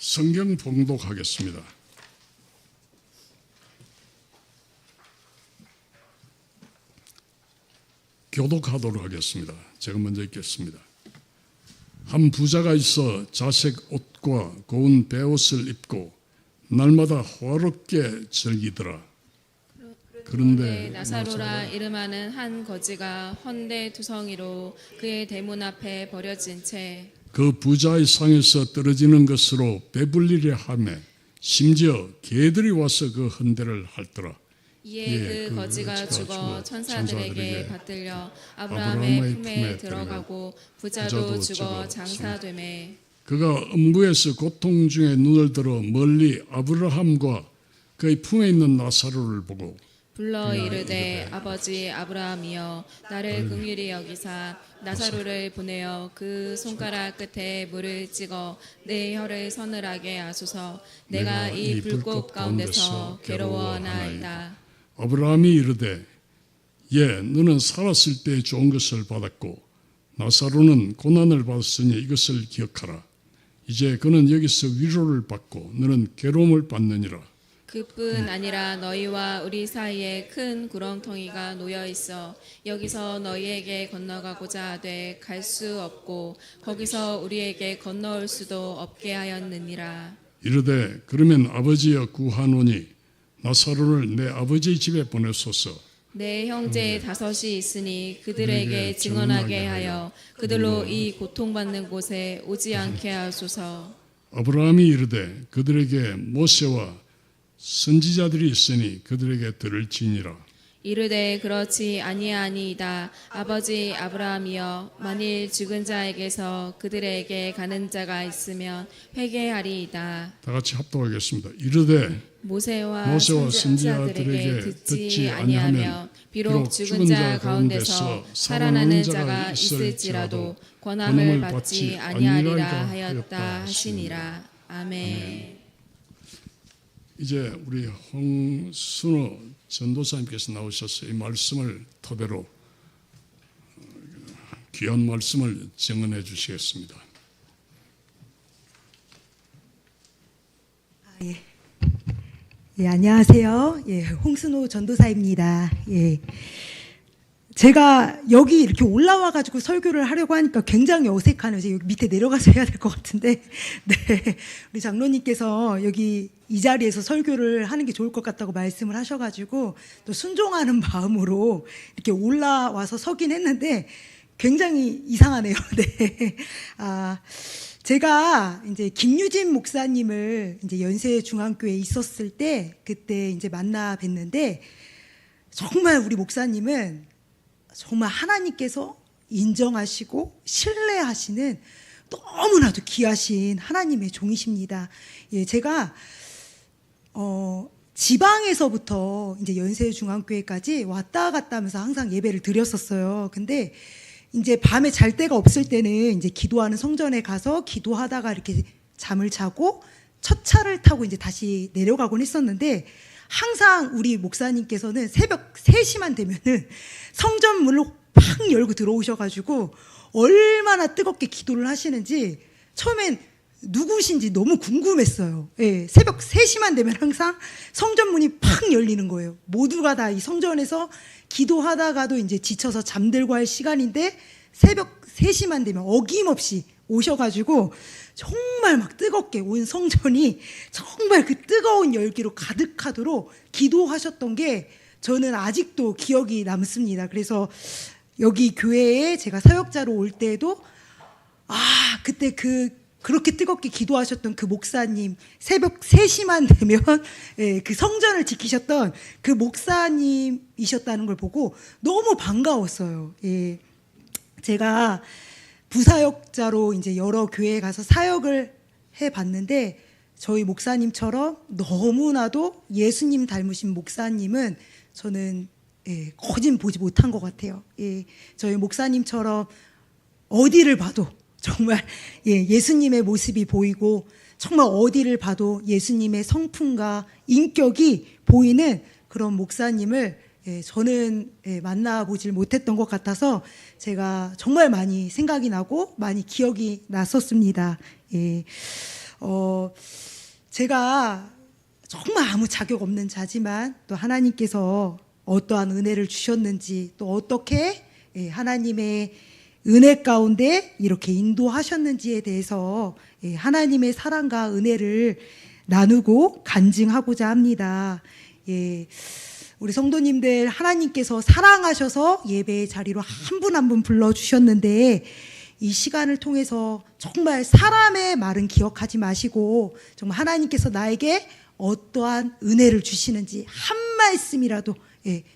성경 봉독하겠습니다. 교독하도록 하겠습니다. 제가 먼저 읽겠습니다. 한 부자가 있어 자색 옷과 고운 베옷을 입고 날마다 호화롭게 즐기더라. 그런데 나사로라 이름하는 한 거지가 헌데 두성이로 그의 대문 앞에 버려진 채 그 부자의 상에서 떨어지는 것으로 배불리려 하며 심지어 개들이 와서 그 헌대를 핥더라. 이에 그 거지가 죽어 천사들에게 받들려 아브라함의 품에 들어가고 부자도 죽어 장사되매 그가 음부에서 고통 중에 눈을 들어 멀리 아브라함과 그의 품에 있는 나사로를 보고 불러 이르되 아버지 아브라함이여 나를 긍휼히 여기사 나사로를 보내어 그 손가락 끝에 물을 찍어 내 혀를 서늘하게 하소서. 내가 이 불꽃 가운데서 괴로워하나이다. 아브라함이 이르되 너는 살았을 때 좋은 것을 받았고 나사로는 고난을 받았으니 이것을 기억하라. 이제 그는 여기서 위로를 받고 너는 괴로움을 받느니라. 그뿐 아니라 너희와 우리 사이에 큰 구렁텅이가 놓여 있어 여기서 너희에게 건너가고자 하되 갈 수 없고 거기서 우리에게 건너올 수도 없게 하였느니라. 이르되 그러면 아버지여 구하노니 나사로를 내 아버지 집에 보내소서. 내 형제 다섯이 있으니 그들에게 증언하게 하여 그들로 이 고통받는 곳에 오지 않게 하소서. 아브라함이 이르되 그들에게 모세와 선지자들이 있으니 그들에게 들을지니라. 이르되 그렇지 아니하니이다. 아버지 아브라함이여 만일 죽은 자에게서 그들에게 가는 자가 있으면 회개하리이다. 다 같이 합독하겠습니다. 이르되 모세와 선지자들에게 듣지 아니하며 비록 죽은 자 가운데서 살아나는 자가 있을지라도 권함을 받지 아니하리라 하였다 하시니라. 아멘. 이제 우리 홍순호 전도사님께서 나오셔서 이 말씀을 토대로 귀한 말씀을 증언해 주시겠습니다. 안녕하세요. 홍순호 전도사입니다. 제가 여기 이렇게 올라와 가지고 설교를 하려고 하니까 굉장히 어색하네요. 이제 여기 밑에 내려가서 해야 될 것 같은데, 네, 우리 장로님께서 여기 이 자리에서 설교를 하는 게 좋을 것 같다고 말씀을 하셔가지고 또 순종하는 마음으로 이렇게 올라와서 서긴 했는데 굉장히 이상하네요. 네, 제가 이제 김유진 목사님을 이제 연세중앙교회에 있었을 때 그때 이제 만나 뵀는데 정말 우리 목사님은 정말 하나님께서 인정하시고 신뢰하시는 너무나도 귀하신 하나님의 종이십니다. 제가 지방에서부터 이제 연세중앙교회까지 왔다 갔다 하면서 항상 예배를 드렸었어요. 근데 이제 밤에 잘 데가 없을 때는 이제 기도하는 성전에 가서 기도하다가 이렇게 잠을 자고 첫 차를 타고 이제 다시 내려가곤 했었는데 항상 우리 목사님께서는 새벽 3시만 되면은 성전 문을 팍 열고 들어오셔가지고 얼마나 뜨겁게 기도를 하시는지 처음엔 누구신지 너무 궁금했어요. 새벽 3시만 되면 항상 성전 문이 팍 열리는 거예요. 모두가 다 이 성전에서 기도하다가도 이제 지쳐서 잠들고 할 시간인데 새벽 3시만 되면 어김없이 오셔가지고 정말 막 뜨겁게 온 성전이 정말 그 뜨거운 열기로 가득하도록 기도하셨던 게 저는 아직도 기억이 남습니다. 그래서 여기 교회에 제가 사역자로 올 때에도 그때 그렇게 뜨겁게 기도하셨던 그 목사님 새벽 3시만 되면 그 성전을 지키셨던 그 목사님이셨다는 걸 보고 너무 반가웠어요. 제가 부사역자로 이제 여러 교회에 가서 사역을 해봤는데 저희 목사님처럼 너무나도 예수님 닮으신 목사님은 저는 거진 보지 못한 것 같아요. 저희 목사님처럼 어디를 봐도 정말 예수님의 모습이 보이고 정말 어디를 봐도 예수님의 성품과 인격이 보이는 그런 목사님을 저는 만나보질 못했던 것 같아서 제가 정말 많이 생각이 나고 많이 기억이 났었습니다. 제가 정말 아무 자격 없는 자지만 또 하나님께서 어떠한 은혜를 주셨는지 또 어떻게 하나님의 은혜 가운데 이렇게 인도하셨는지에 대해서 하나님의 사랑과 은혜를 나누고 간증하고자 합니다. 우리 성도님들 하나님께서 사랑하셔서 예배의 자리로 한 분 한 분 불러주셨는데 이 시간을 통해서 정말 사람의 말은 기억하지 마시고 정말 하나님께서 나에게 어떠한 은혜를 주시는지 한 말씀이라도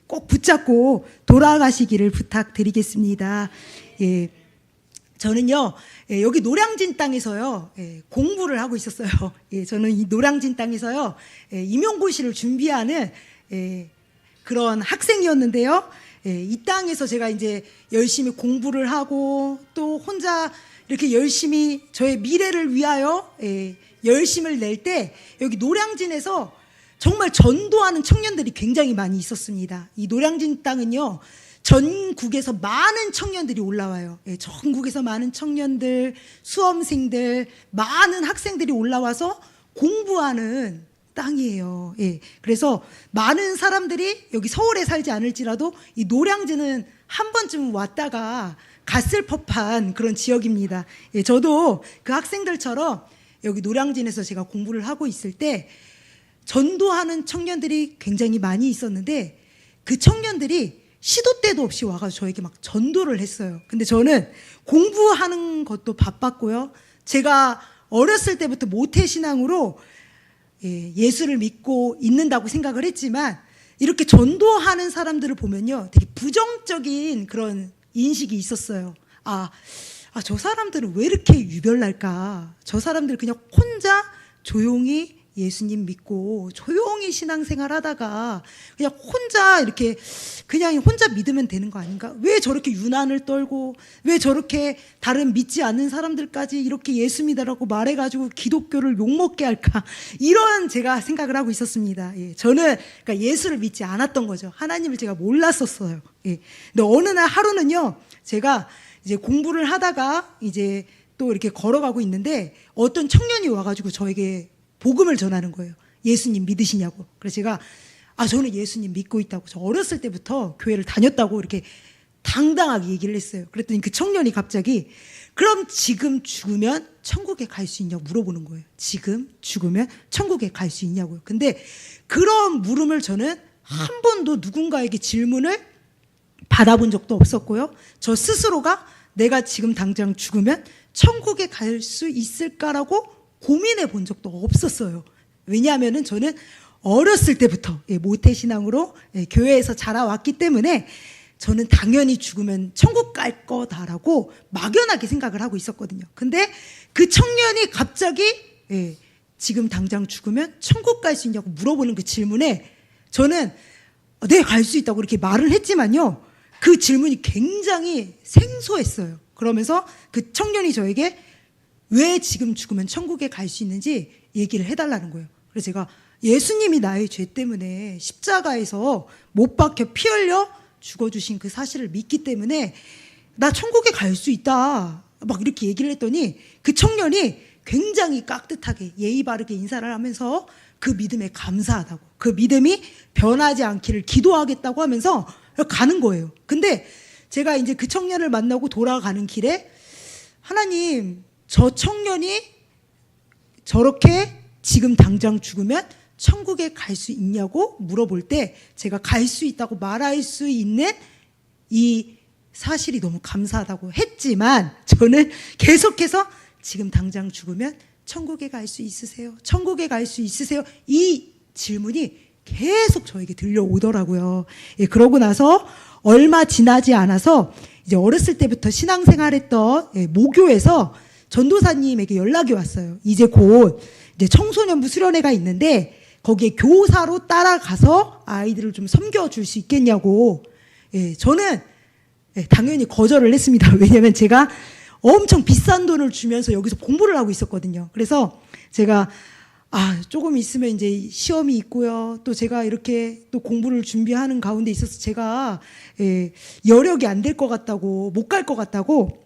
꼭 붙잡고 돌아가시기를 부탁드리겠습니다. 저는요 여기 노량진 땅에서요 공부를 하고 있었어요. 저는 이 노량진 땅에서요 임용고시를 준비하는 그런 학생이었는데요. 이 땅에서 제가 이제 열심히 공부를 하고 또 혼자 이렇게 열심히 저의 미래를 위하여 열심을 낼 때 여기 노량진에서 정말 전도하는 청년들이 굉장히 많이 있었습니다. 이 노량진 땅은요 전국에서 많은 청년들이 올라와요. 전국에서 많은 청년들, 수험생들, 많은 학생들이 올라와서 공부하는 땅이에요. 그래서 많은 사람들이 여기 서울에 살지 않을지라도 이 노량진은 한 번쯤 왔다가 갔을 법한 그런 지역입니다. 저도 그 학생들처럼 여기 노량진에서 제가 공부를 하고 있을 때 전도하는 청년들이 굉장히 많이 있었는데 그 청년들이 시도 때도 없이 와가지고 저에게 막 전도를 했어요. 근데 저는 공부하는 것도 바빴고요. 제가 어렸을 때부터 모태신앙으로 예수를 믿고 있는다고 생각을 했지만 이렇게 전도하는 사람들을 보면요 되게 부정적인 그런 인식이 있었어요. 저 사람들은 왜 이렇게 유별날까? 저 사람들 그냥 혼자 조용히 예수님 믿고 조용히 신앙생활 하다가 그냥 혼자 이렇게 그냥 혼자 믿으면 되는 거 아닌가? 왜 저렇게 유난을 떨고 왜 저렇게 다른 믿지 않는 사람들까지 이렇게 예수 믿으라고 말해가지고 기독교를 욕먹게 할까? 이런 제가 생각을 하고 있었습니다. 저는 그러니까 예수를 믿지 않았던 거죠. 하나님을 제가 몰랐었어요. 근데 어느 날 하루는요 제가 이제 공부를 하다가 이제 또 이렇게 걸어가고 있는데 어떤 청년이 와가지고 저에게 복음을 전하는 거예요. 예수님 믿으시냐고. 그래서 제가 저는 예수님 믿고 있다고. 저 어렸을 때부터 교회를 다녔다고 이렇게 당당하게 얘기를 했어요. 그랬더니 그 청년이 갑자기 그럼 지금 죽으면 천국에 갈 수 있냐고 물어보는 거예요. 지금 죽으면 천국에 갈 수 있냐고요. 근데 그런 물음을 저는 한 번도 누군가에게 질문을 받아본 적도 없었고요. 저 스스로가 내가 지금 당장 죽으면 천국에 갈 수 있을까라고 고민해 본 적도 없었어요. 왜냐하면 저는 어렸을 때부터 모태신앙으로 교회에서 자라왔기 때문에 저는 당연히 죽으면 천국 갈 거다라고 막연하게 생각을 하고 있었거든요. 근데 그 청년이 갑자기 지금 당장 죽으면 천국 갈 수 있냐고 물어보는 그 질문에 저는 네, 갈 수 있다고 이렇게 말을 했지만요. 그 질문이 굉장히 생소했어요. 그러면서 그 청년이 저에게 왜 지금 죽으면 천국에 갈 수 있는지 얘기를 해달라는 거예요. 그래서 제가 예수님이 나의 죄 때문에 십자가에서 못 박혀 피 흘려 죽어주신 그 사실을 믿기 때문에 나 천국에 갈 수 있다 막 이렇게 얘기를 했더니 그 청년이 굉장히 깍듯하게 예의 바르게 인사를 하면서 그 믿음에 감사하다고 그 믿음이 변하지 않기를 기도하겠다고 하면서 가는 거예요. 근데 제가 이제 그 청년을 만나고 돌아가는 길에 하나님 저 청년이 저렇게 지금 당장 죽으면 천국에 갈 수 있냐고 물어볼 때 제가 갈 수 있다고 말할 수 있는 이 사실이 너무 감사하다고 했지만 저는 계속해서 지금 당장 죽으면 천국에 갈 수 있으세요? 천국에 갈 수 있으세요? 이 질문이 계속 저에게 들려오더라고요. 그러고 나서 얼마 지나지 않아서 이제 어렸을 때부터 신앙생활했던 모교에서 전도사님에게 연락이 왔어요. 이제 곧 이제 청소년부 수련회가 있는데 거기에 교사로 따라가서 아이들을 좀 섬겨줄 수 있겠냐고. 저는 당연히 거절을 했습니다. 왜냐하면 제가 엄청 비싼 돈을 주면서 여기서 공부를 하고 있었거든요. 그래서 제가 조금 있으면 이제 시험이 있고요. 또 제가 이렇게 또 공부를 준비하는 가운데 있어서 제가 여력이 안 될 것 같다고 못 갈 것 같다고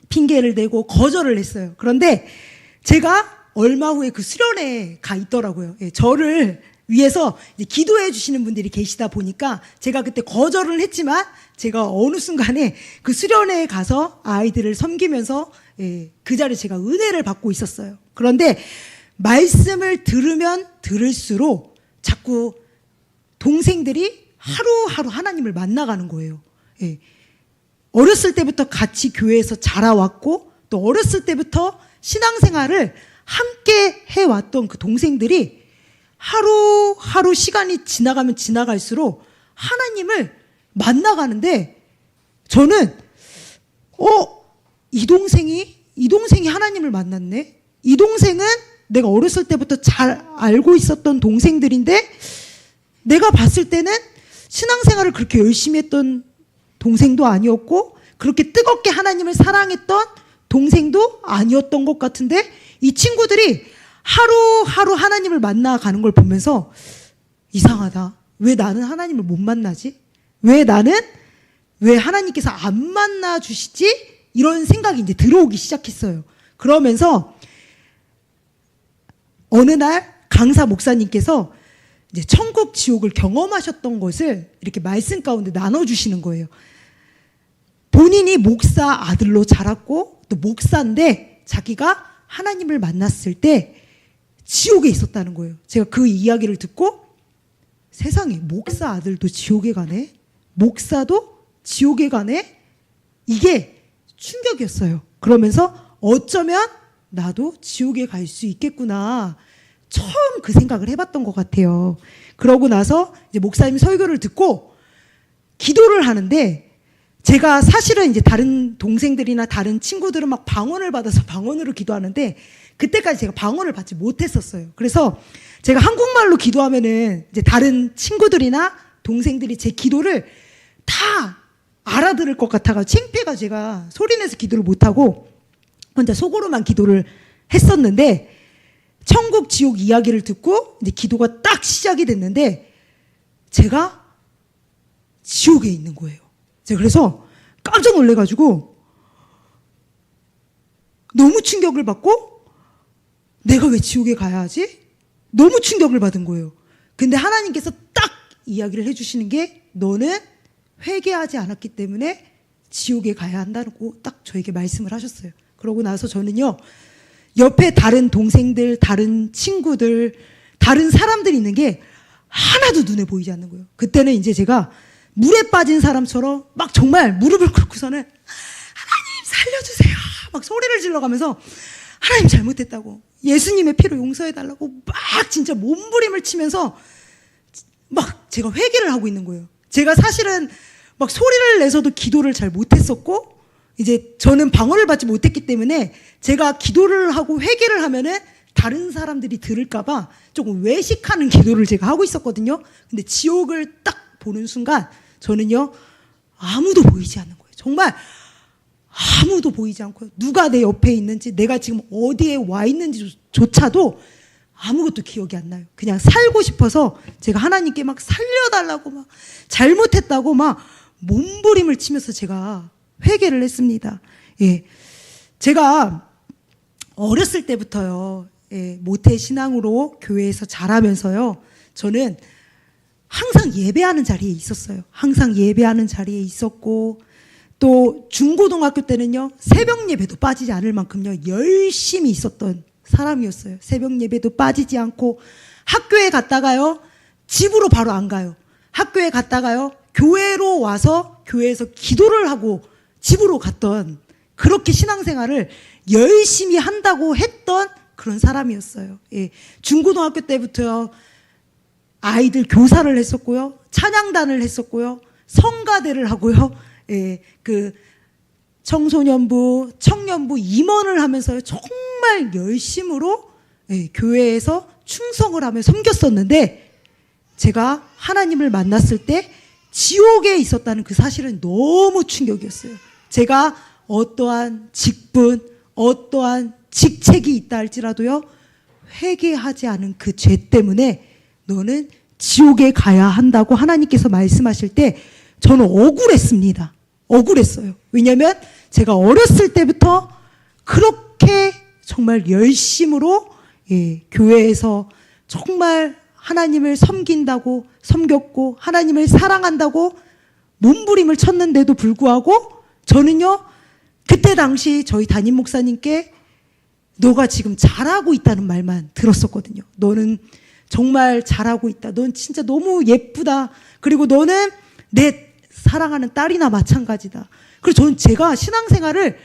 핑계를 대고 거절을 했어요. 그런데 제가 얼마 후에 그 수련회에 가 있더라고요. 예, 저를 위해서 이제 기도해 주시는 분들이 계시다 보니까 제가 그때 거절을 했지만 제가 어느 순간에 그 수련회에 가서 아이들을 섬기면서 예, 그 자리에 제가 은혜를 받고 있었어요. 그런데 말씀을 들으면 들을수록 자꾸 동생들이 하루하루 하나님을 만나가는 거예요. 예. 어렸을 때부터 같이 교회에서 자라왔고 또 어렸을 때부터 신앙생활을 함께 해왔던 그 동생들이 하루하루 시간이 지나가면 지나갈수록 하나님을 만나가는데 저는 이 동생이 하나님을 만났네. 이 동생은 내가 어렸을 때부터 잘 알고 있었던 동생들인데 내가 봤을 때는 신앙생활을 그렇게 열심히 했던 동생도 아니었고 그렇게 뜨겁게 하나님을 사랑했던 동생도 아니었던 것 같은데 이 친구들이 하루하루 하나님을 만나가는 걸 보면서 이상하다. 왜 나는 하나님을 못 만나지? 왜 하나님께서 안 만나 주시지? 이런 생각이 이제 들어오기 시작했어요. 그러면서 어느 날 강사 목사님께서 이제 천국 지옥을 경험하셨던 것을 이렇게 말씀 가운데 나눠주시는 거예요. 본인이 목사 아들로 자랐고 또 목사인데 자기가 하나님을 만났을 때 지옥에 있었다는 거예요. 제가 그 이야기를 듣고 세상에 목사 아들도 지옥에 가네? 목사도 지옥에 가네? 이게 충격이었어요. 그러면서 어쩌면 나도 지옥에 갈 수 있겠구나. 처음 그 생각을 해봤던 것 같아요. 그러고 나서 이제 목사님 설교를 듣고 기도를 하는데 제가 사실은 이제 다른 동생들이나 다른 친구들은 막 방언을 받아서 방언으로 기도하는데 그때까지 제가 방언을 받지 못했었어요. 그래서 제가 한국말로 기도하면은 이제 다른 친구들이나 동생들이 제 기도를 다 알아들을 것 같아가 창피해가 제가 소리내서 기도를 못하고 혼자 속으로만 기도를 했었는데 천국 지옥 이야기를 듣고 이제 기도가 딱 시작이 됐는데 제가 지옥에 있는 거예요. 제가 그래서 깜짝 놀래가지고 너무 충격을 받고 내가 왜 지옥에 가야 하지? 너무 충격을 받은 거예요. 근데 하나님께서 딱 이야기를 해주시는 게 너는 회개하지 않았기 때문에 지옥에 가야 한다고 딱 저에게 말씀을 하셨어요. 그러고 나서 저는요 옆에 다른 동생들, 다른 친구들, 다른 사람들이 있는 게 하나도 눈에 보이지 않는 거예요. 그때는 이제 제가 물에 빠진 사람처럼 막 정말 무릎을 꿇고서는 하나님 살려주세요 막 소리를 질러가면서 하나님 잘못했다고 예수님의 피로 용서해달라고 막 진짜 몸부림을 치면서 막 제가 회개를 하고 있는 거예요. 제가 사실은 막 소리를 내서도 기도를 잘 못했었고 이제 저는 방언을 받지 못했기 때문에 제가 기도를 하고 회개를 하면은 다른 사람들이 들을까봐 조금 외식하는 기도를 제가 하고 있었거든요. 근데 지옥을 딱 보는 순간 저는요 아무도 보이지 않는 거예요. 정말 아무도 보이지 않고 누가 내 옆에 있는지 내가 지금 어디에 와 있는지조차도 아무것도 기억이 안 나요. 그냥 살고 싶어서 제가 하나님께 막 살려달라고 막 잘못했다고 막 몸부림을 치면서 제가 회개를 했습니다. 예. 제가 어렸을 때부터요, 예, 모태 신앙으로 교회에서 자라면서요, 저는 항상 예배하는 자리에 있었어요. 항상 예배하는 자리에 있었고, 또 중고등학교 때는요, 새벽 예배도 빠지지 않을 만큼요, 열심히 있었던 사람이었어요. 새벽 예배도 빠지지 않고, 학교에 갔다가요, 집으로 바로 안 가요. 학교에 갔다가요, 교회로 와서 교회에서 기도를 하고 집으로 갔던 그렇게 신앙생활을 열심히 한다고 했던 그런 사람이었어요. 예. 중고등학교 때부터요, 아이들 교사를 했었고요, 찬양단을 했었고요, 성가대를 하고요, 예, 그 청소년부, 청년부 임원을 하면서요, 정말 열심으로 예, 교회에서 충성을 하며 섬겼었는데 제가 하나님을 만났을 때 지옥에 있었다는 그 사실은 너무 충격이었어요. 제가 어떠한 직분, 어떠한 직책이 있다 할지라도요, 회개하지 않은 그 죄 때문에 너는 지옥에 가야 한다고 하나님께서 말씀하실 때 저는 억울했습니다. 억울했어요. 왜냐하면 제가 어렸을 때부터 그렇게 정말 열심으로 교회에서 정말 하나님을 섬겼고 하나님을 사랑한다고 몸부림을 쳤는데도 불구하고 저는요, 그때 당시 저희 담임 목사님께 너가 지금 잘하고 있다는 말만 들었었거든요. 너는 정말 잘하고 있다. 넌 진짜 너무 예쁘다. 그리고 너는 내 사랑하는 딸이나 마찬가지다. 그래서 저는 제가 신앙생활을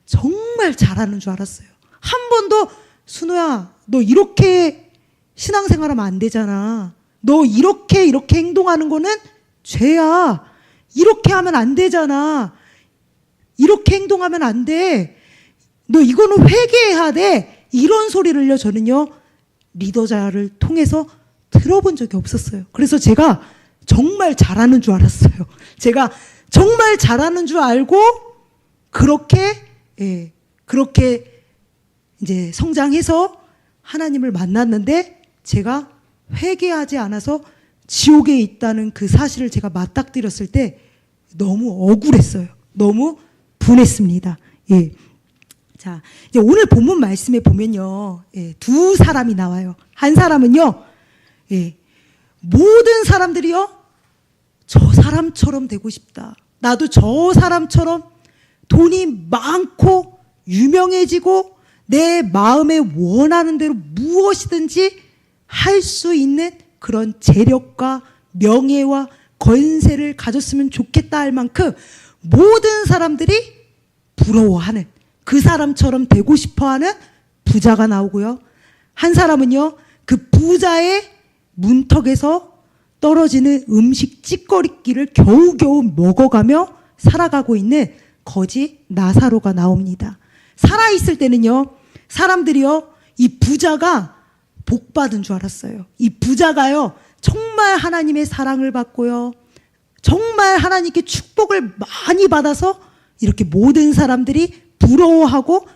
정말 잘하는 줄 알았어요. 한 번도 순호야, 너 이렇게 신앙생활하면 안 되잖아. 너 이렇게 행동하는 거는 죄야. 이렇게 하면 안 되잖아. 이렇게 행동하면 안 돼. 너 이거는 회개해야 돼. 이런 소리를요, 저는요, 리더자를 통해서 들어본 적이 없었어요. 그래서 제가 정말 잘하는 줄 알았어요. 제가 정말 잘하는 줄 알고 그렇게 이제 성장해서 하나님을 만났는데 제가 회개하지 않아서 지옥에 있다는 그 사실을 제가 맞닥뜨렸을 때 너무 억울했어요. 너무 분했습니다. 예. 자, 이제 오늘 본문 말씀에 보면요, 두 사람이 나와요. 한 사람은요, 모든 사람들이요, 저 사람처럼 되고 싶다. 나도 저 사람처럼 돈이 많고 유명해지고 내 마음에 원하는 대로 무엇이든지 할 수 있는 그런 재력과 명예와 권세를 가졌으면 좋겠다 할 만큼 모든 사람들이 부러워하는, 그 사람처럼 되고 싶어하는 부자가 나오고요. 한 사람은요, 그 부자의 문턱에서 떨어지는 음식 찌꺼리끼를 겨우겨우 먹어가며 살아가고 있는 거지 나사로가 나옵니다. 살아있을 때는요, 사람들이요, 이 부자가 복 받은 줄 알았어요. 이 부자가요, 정말 하나님의 사랑을 받고요, 정말 하나님께 축복을 많이 받아서 이렇게 모든 사람들이 부러워하고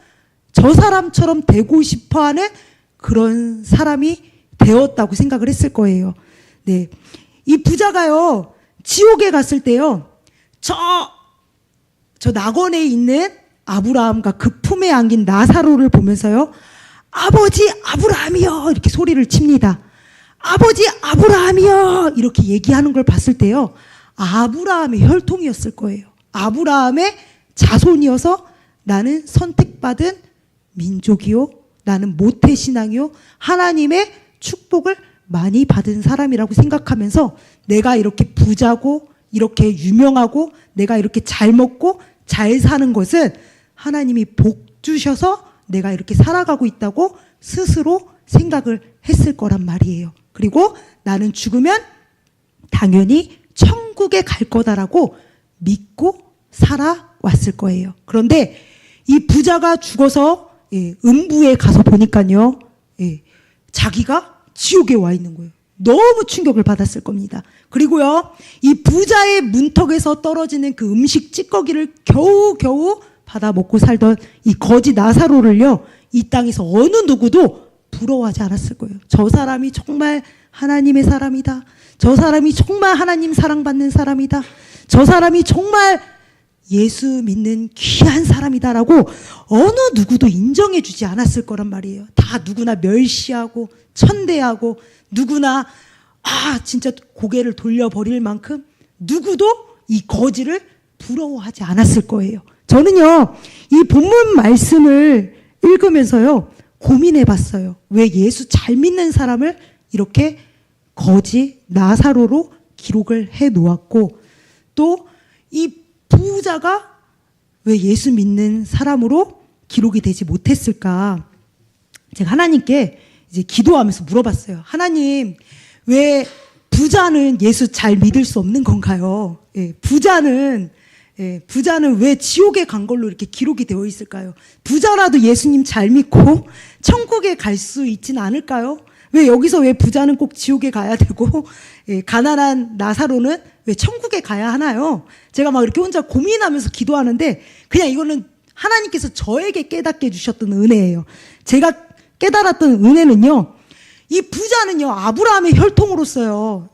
저 사람처럼 되고 싶어하는 그런 사람이 되었다고 생각을 했을 거예요. 네, 이 부자가요, 지옥에 갔을 때요, 저 낙원에 있는 아브라함과 그 품에 안긴 나사로를 보면서요, 아버지 아브라함이여, 이렇게 소리를 칩니다. 아버지 아브라함이여, 이렇게 얘기하는 걸 봤을 때요, 아브라함의 혈통이었을 거예요. 아브라함의 자손이어서 나는 선택받은 민족이요, 나는 모태신앙이요, 하나님의 축복을 많이 받은 사람이라고 생각하면서 내가 이렇게 부자고 이렇게 유명하고 내가 이렇게 잘 먹고 잘 사는 것은 하나님이 복 주셔서 내가 이렇게 살아가고 있다고 스스로 생각을 했을 거란 말이에요. 그리고 나는 죽으면 당연히 천국에 갈 거다라고 믿고 살아왔을 거예요. 그런데 이 부자가 죽어서 음부에 가서 보니까요, 자기가 지옥에 와 있는 거예요. 너무 충격을 받았을 겁니다. 그리고요, 이 부자의 문턱에서 떨어지는 그 음식 찌꺼기를 겨우겨우 받아 먹고 살던 이 거지 나사로를요, 이 땅에서 어느 누구도 부러워하지 않았을 거예요. 저 사람이 정말 하나님의 사람이다. 저 사람이 정말 하나님 사랑받는 사람이다. 저 사람이 정말 예수 믿는 귀한 사람이다라고 어느 누구도 인정해 주지 않았을 거란 말이에요. 다 누구나 멸시하고 천대하고 누구나 진짜 고개를 돌려버릴 만큼 누구도 이 거지를 부러워하지 않았을 거예요. 저는요, 이 본문 말씀을 읽으면서요, 고민해 봤어요. 왜 예수 잘 믿는 사람을 이렇게 거지 나사로로 기록을 해 놓았고, 또 이 부자가 왜 예수 믿는 사람으로 기록이 되지 못했을까? 제가 하나님께 이제 기도하면서 물어봤어요. 하나님, 왜 부자는 예수 잘 믿을 수 없는 건가요? 부자는 왜 지옥에 간 걸로 이렇게 기록이 되어 있을까요? 부자라도 예수님 잘 믿고 천국에 갈 수 있지는 않을까요? 왜 여기서 왜 부자는 꼭 지옥에 가야 되고 가난한 나사로는 왜 천국에 가야 하나요? 제가 막 이렇게 혼자 고민하면서 기도하는데 그냥 이거는 하나님께서 저에게 깨닫게 해주셨던 은혜예요. 제가 깨달았던 은혜는요, 이 부자는요, 아브라함의 혈통으로서요,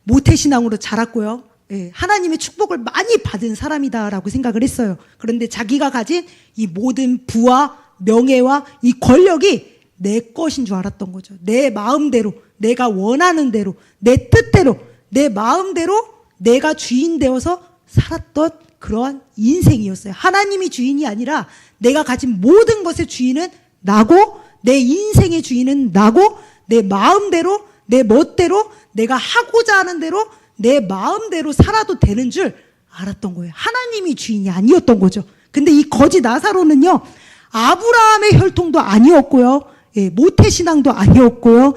모태신앙으로 자랐고요, 하나님의 축복을 많이 받은 사람이다라고 생각을 했어요. 그런데 자기가 가진 이 모든 부와 명예와 이 권력이 내 것인 줄 알았던 거죠. 내 마음대로, 내가 원하는 대로, 내 뜻대로, 내 마음대로 내가 주인 되어서 살았던 그러한 인생이었어요. 하나님이 주인이 아니라 내가 가진 모든 것의 주인은 나고, 내 인생의 주인은 나고, 내 마음대로, 내 멋대로, 내가 하고자 하는 대로 내 마음대로 살아도 되는 줄 알았던 거예요. 하나님이 주인이 아니었던 거죠. 근데 이 거지 나사로는요, 아브라함의 혈통도 아니었고요, 모태신앙도 아니었고요,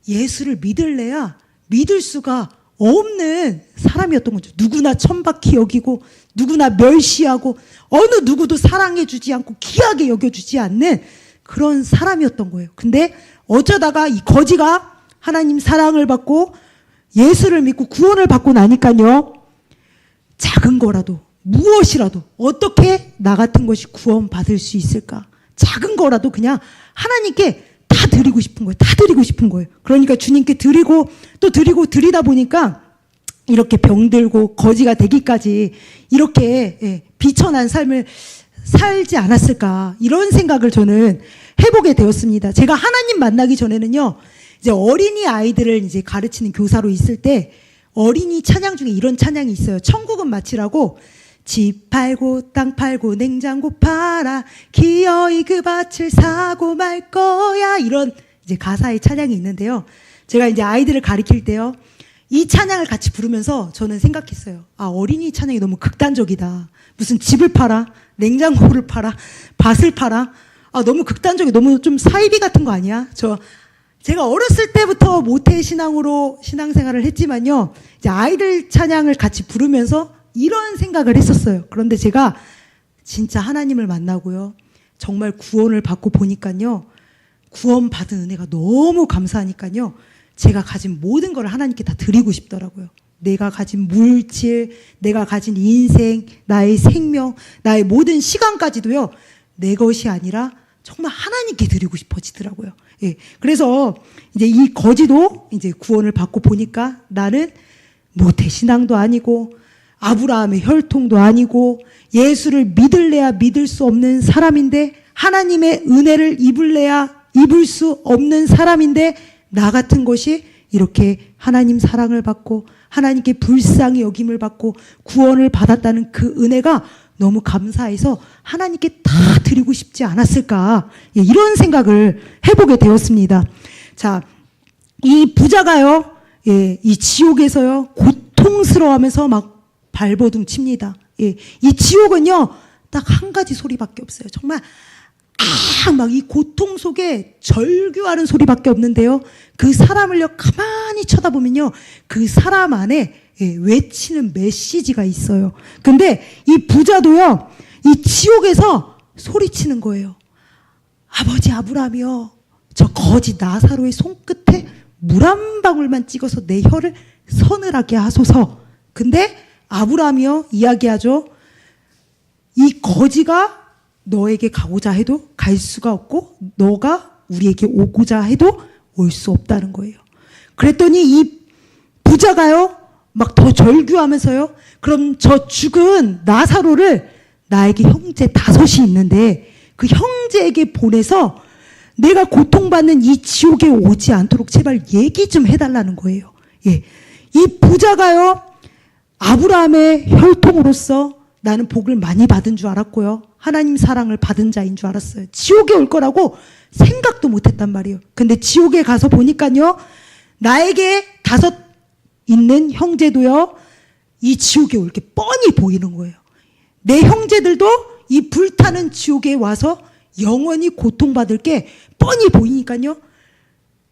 예수를 믿을래야 믿을 수가 없는 사람이었던 거죠. 누구나 천박히 여기고, 누구나 멸시하고, 어느 누구도 사랑해주지 않고 귀하게 여겨주지 않는 그런 사람이었던 거예요. 근데 어쩌다가 이 거지가 하나님 사랑을 받고 예수를 믿고 구원을 받고 나니까요, 작은 거라도, 무엇이라도 어떻게 나 같은 것이 구원받을 수 있을까? 작은 거라도 그냥 하나님께 다 드리고 싶은 거예요. 다 드리고 싶은 거예요. 그러니까 주님께 드리고 또 드리고 드리다 보니까 이렇게 병들고 거지가 되기까지 이렇게 비천한 삶을 살지 않았을까, 이런 생각을 저는 해보게 되었습니다. 제가 하나님 만나기 전에는요, 이제 어린이 아이들을 이제 가르치는 교사로 있을 때 어린이 찬양 중에 이런 찬양이 있어요. 천국은 마치라고, 집 팔고 땅 팔고 냉장고 팔아 기어이 그 밭을 사고 말 거야, 이런 이제 가사의 찬양이 있는데요. 제가 이제 아이들을 가르칠 때요, 이 찬양을 같이 부르면서 저는 생각했어요. 아, 어린이 찬양이 너무 극단적이다. 무슨 집을 팔아, 냉장고를 팔아, 밭을 팔아. 아, 너무 극단적이, 너무 좀 사이비 같은 거 아니야? 제가 어렸을 때부터 모태신앙으로 신앙생활을 했지만요, 이제 아이들 찬양을 같이 부르면서 이런 생각을 했었어요. 그런데 제가 진짜 하나님을 만나고요, 정말 구원을 받고 보니까요, 구원받은 은혜가 너무 감사하니까요, 제가 가진 모든 걸 하나님께 다 드리고 싶더라고요. 내가 가진 물질, 내가 가진 인생, 나의 생명, 나의 모든 시간까지도요, 내 것이 아니라 정말 하나님께 드리고 싶어지더라고요. 예. 그래서 이제 이 거지도 이제 구원을 받고 보니까 나는 모태신앙도 아니고 아브라함의 혈통도 아니고 예수를 믿을래야 믿을 수 없는 사람인데, 하나님의 은혜를 입을래야 입을 수 없는 사람인데, 나 같은 것이 이렇게 하나님 사랑을 받고 하나님께 불쌍히 여김을 받고 구원을 받았다는 그 은혜가 너무 감사해서 하나님께 다 드리고 싶지 않았을까, 이런 생각을 해보게 되었습니다. 자, 이 부자가요, 이 지옥에서요, 고통스러워하면서 막 발버둥 칩니다. 이 지옥은요, 딱 한 가지 소리밖에 없어요. 정말 막 이 고통 속에 절규하는 소리밖에 없는데요, 그 사람을요 가만히 쳐다보면요, 그 사람 안에 외치는 메시지가 있어요. 근데 이 부자도요, 이 지옥에서 소리치는 거예요. 아버지 아브라함이여, 저 거지 나사로의 손끝에 물 한 방울만 찍어서 내 혀를 서늘하게 하소서. 근데 아브라함이여 이야기하죠. 이 거지가 너에게 가고자 해도 갈 수가 없고, 너가 우리에게 오고자 해도 올 수 없다는 거예요. 그랬더니 이 부자가요, 막 더 절규하면서요, 그럼 저 죽은 나사로를, 나에게 형제 5이 있는데 그 형제에게 보내서 내가 고통받는 이 지옥에 오지 않도록 제발 얘기 좀 해달라는 거예요. 예. 이 부자가요, 아브라함의 혈통으로서 나는 복을 많이 받은 줄 알았고요, 하나님 사랑을 받은 자인 줄 알았어요. 지옥에 올 거라고 생각도 못했단 말이에요. 근데 지옥에 가서 보니까요, 나에게 5 있는 형제도요, 이 지옥에 올 게 뻔히 보이는 거예요. 내 형제들도 이 불타는 지옥에 와서 영원히 고통받을 게 뻔히 보이니까요,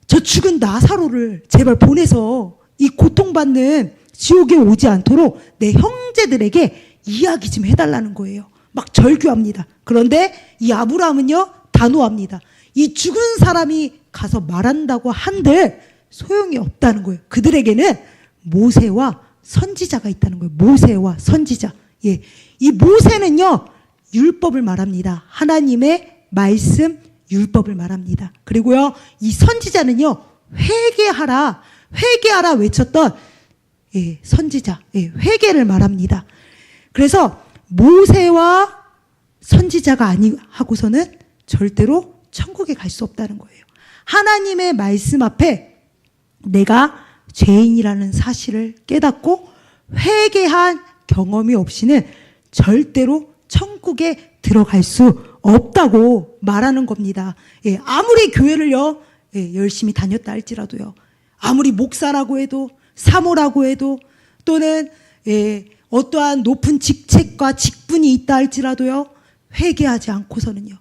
저 죽은 나사로를 제발 보내서 이 고통받는 지옥에 오지 않도록 내 형제들에게 이야기 좀 해달라는 거예요. 막 절규합니다. 그런데 이 아브라함은요, 단호합니다. 이 죽은 사람이 가서 말한다고 한들 소용이 없다는 거예요. 그들에게는 모세와 선지자가 있다는 거예요. 모세와 선지자. 예. 이 모세는요, 율법을 말합니다. 하나님의 말씀, 율법을 말합니다. 그리고요, 이 선지자는요, 회개하라, 회개하라 외쳤던 선지자, 회개를 말합니다. 그래서 모세와 선지자가 아니 하고서는 절대로 천국에 갈 수 없다는 거예요. 하나님의 말씀 앞에 내가 죄인이라는 사실을 깨닫고 회개한 경험이 없이는 절대로 천국에 들어갈 수 없다고 말하는 겁니다. 예, 아무리 교회를요, 예, 열심히 다녔다 할지라도요, 아무리 목사라고 해도, 사모라고 해도, 또는 예, 어떠한 높은 직책과 직분이 있다 할지라도요, 회개하지 않고서는요,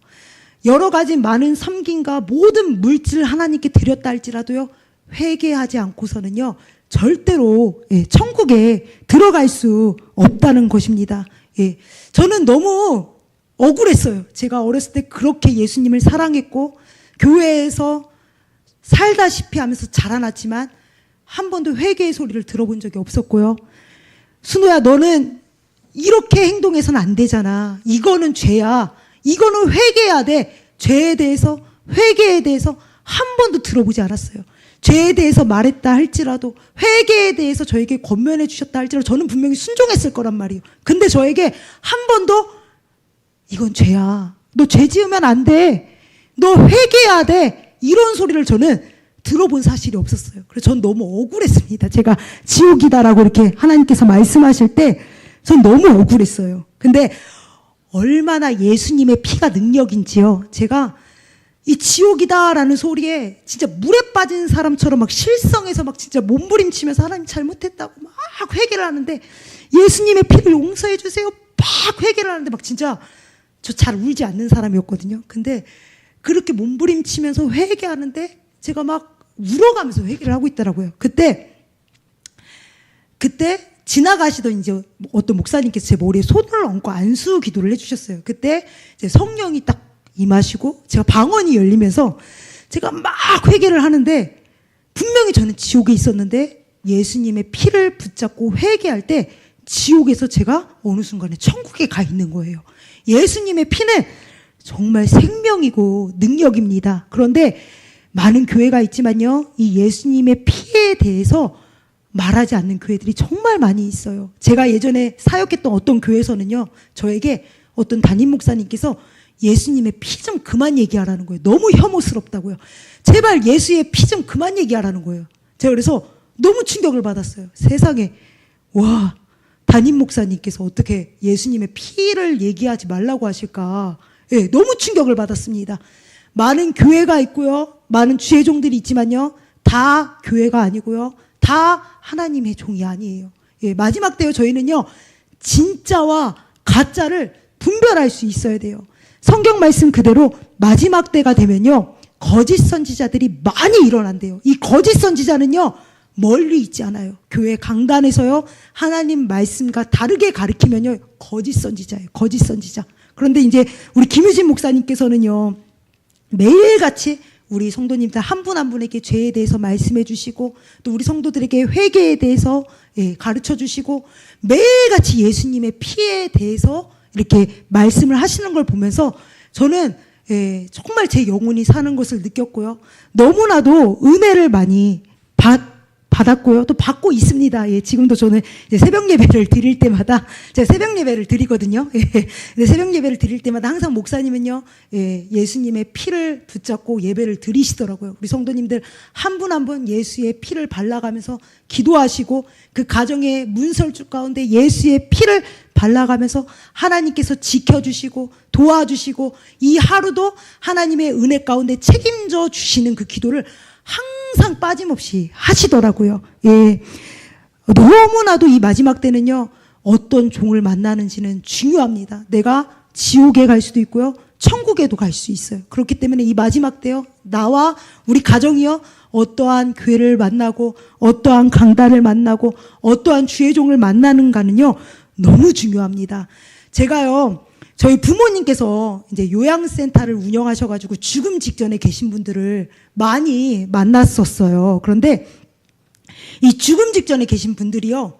여러 가지 많은 섬김과 모든 물질을 하나님께 드렸다 할지라도요, 회개하지 않고서는요, 절대로 예, 천국에 들어갈 수 없다는 것입니다. 예, 저는 너무 억울했어요. 제가 어렸을 때 그렇게 예수님을 사랑했고 교회에서 살다시피 하면서 자라났지만 한 번도 회개의 소리를 들어본 적이 없었고요. 순호야, 너는 이렇게 행동해서는 안 되잖아. 이거는 죄야. 이거는 회개해야 돼. 죄에 대해서, 회개에 대해서 한 번도 들어보지 않았어요. 죄에 대해서 말했다 할지라도, 회개에 대해서 저에게 권면해 주셨다 할지라도 저는 분명히 순종했을 거란 말이에요. 근데 저에게 한 번도 이건 죄야. 너 죄 지으면 안 돼. 너 회개해야 돼. 이런 소리를 저는 들어본 사실이 없었어요. 그래서 전 너무 억울했습니다. 제가 지옥이다라고 이렇게 하나님께서 말씀하실 때 전 너무 억울했어요. 근데 얼마나 예수님의 피가 능력인지요. 제가 이 지옥이다라는 소리에 진짜 물에 빠진 사람처럼 막 실성해서 막 진짜 몸부림치면서 하나님 잘못했다고 막 회개를 하는데, 예수님의 피를 용서해 주세요 막 회개를 하는데, 막 진짜 저 잘 울지 않는 사람이었거든요. 근데 그렇게 몸부림치면서 회개하는데 제가 막 울어가면서 회개를 하고 있더라고요. 그때 지나가시던 이제 어떤 목사님께서 제 머리에 손을 얹고 안수 기도를 해주셨어요. 그때 이제 성령이 딱 임하시고 제가 방언이 열리면서 제가 막 회개를 하는데, 분명히 저는 지옥에 있었는데 예수님의 피를 붙잡고 회개할 때 지옥에서 제가 어느 순간에 천국에 가 있는 거예요. 예수님의 피는 정말 생명이고 능력입니다. 그런데 많은 교회가 있지만요, 이 예수님의 피에 대해서 말하지 않는 교회들이 정말 많이 있어요. 제가 예전에 사역했던 어떤 교회에서는요, 저에게 어떤 담임 목사님께서 예수님의 피 좀 그만 얘기하라는 거예요. 너무 혐오스럽다고요. 제발 예수의 피 좀 그만 얘기하라는 거예요. 제가 그래서 너무 충격을 받았어요. 세상에, 와, 담임 목사님께서 어떻게 예수님의 피를 얘기하지 말라고 하실까. 예, 너무 충격을 받았습니다. 많은 교회가 있고요, 많은 주의 종들이 있지만요, 다 교회가 아니고요, 다 하나님의 종이 아니에요. 예, 마지막 때요, 저희는요, 진짜와 가짜를 분별할 수 있어야 돼요. 성경 말씀 그대로 마지막 때가 되면요, 거짓 선지자들이 많이 일어난대요. 이 거짓 선지자는요, 멀리 있지 않아요. 교회 강단에서요, 하나님 말씀과 다르게 가르치면요, 거짓 선지자예요. 거짓 선지자. 그런데 이제 우리 김유진 목사님께서는요, 매일같이 우리 성도님들 한 분 한 분에게 죄에 대해서 말씀해 주시고, 또 우리 성도들에게 회개에 대해서 가르쳐 주시고, 매일같이 예수님의 피에 대해서 이렇게 말씀을 하시는 걸 보면서 저는 정말 제 영혼이 사는 것을 느꼈고요. 너무나도 은혜를 많이 받았고요. 또 받고 있습니다. 예, 지금도 저는 이제 새벽 예배를 드릴 때마다, 제가 새벽 예배를 드리거든요. 예, 근데 새벽 예배를 드릴 때마다 항상 목사님은요, 예수님의 피를 붙잡고 예배를 드리시더라고요. 우리 성도님들 한 분 한 분 예수의 피를 발라가면서 기도하시고, 그 가정의 문설주 가운데 예수의 피를 발라가면서 하나님께서 지켜주시고 도와주시고, 이 하루도 하나님의 은혜 가운데 책임져 주시는 그 기도를 항상 빠짐없이 하시더라고요. 예. 너무나도 이 마지막 때는요, 어떤 종을 만나는지는 중요합니다. 내가 지옥에 갈 수도 있고요, 천국에도 갈 수 있어요. 그렇기 때문에 이 마지막 때요, 나와 우리 가정이요, 어떠한 교회를 만나고, 어떠한 강단을 만나고, 어떠한 주의 종을 만나는가는요, 너무 중요합니다. 제가요, 저희 부모님께서 이제 요양센터를 운영하셔가지고 죽음 직전에 계신 분들을 많이 만났었어요. 그런데 이 죽음 직전에 계신 분들이요,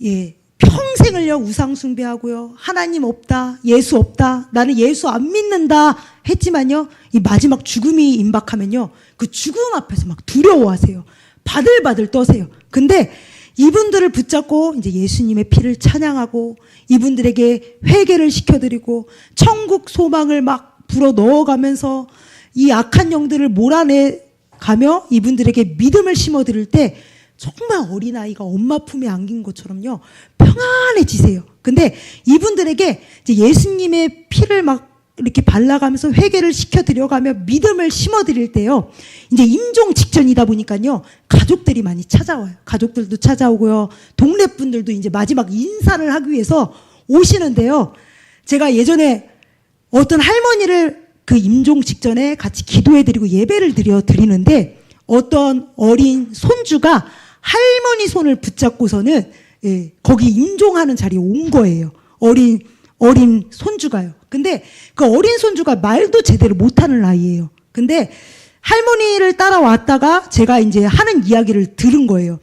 예, 평생을요, 우상숭배하고요, 하나님 없다, 예수 없다, 나는 예수 안 믿는다 했지만요, 이 마지막 죽음이 임박하면요, 그 죽음 앞에서 막 두려워하세요. 바들바들 떠세요. 근데 이분들을 붙잡고 이제 예수님의 피를 찬양하고, 이분들에게 회개를 시켜드리고, 천국 소망을 막 불어 넣어가면서 이 악한 영들을 몰아내 가며 이분들에게 믿음을 심어드릴 때 정말 어린아이가 엄마 품에 안긴 것처럼요 평안해지세요. 근데 이분들에게 이제 예수님의 피를 막 이렇게 발라가면서 회개를 시켜드려가며 믿음을 심어드릴 때요, 이제 임종 직전이다 보니까요 가족들이 많이 찾아와요. 가족들도 찾아오고요, 동네 분들도 이제 마지막 인사를 하기 위해서 오시는데요, 제가 예전에 어떤 할머니를 그 임종 직전에 같이 기도해드리고 예배를 드리는데 어떤 어린 손주가 할머니 손을 붙잡고서는 거기 임종하는 자리에 온 거예요. 어린 손주가요. 근데 그 어린 손주가 말도 제대로 못하는 아이예요. 근데 할머니를 따라왔다가 제가 이제 하는 이야기를 들은 거예요.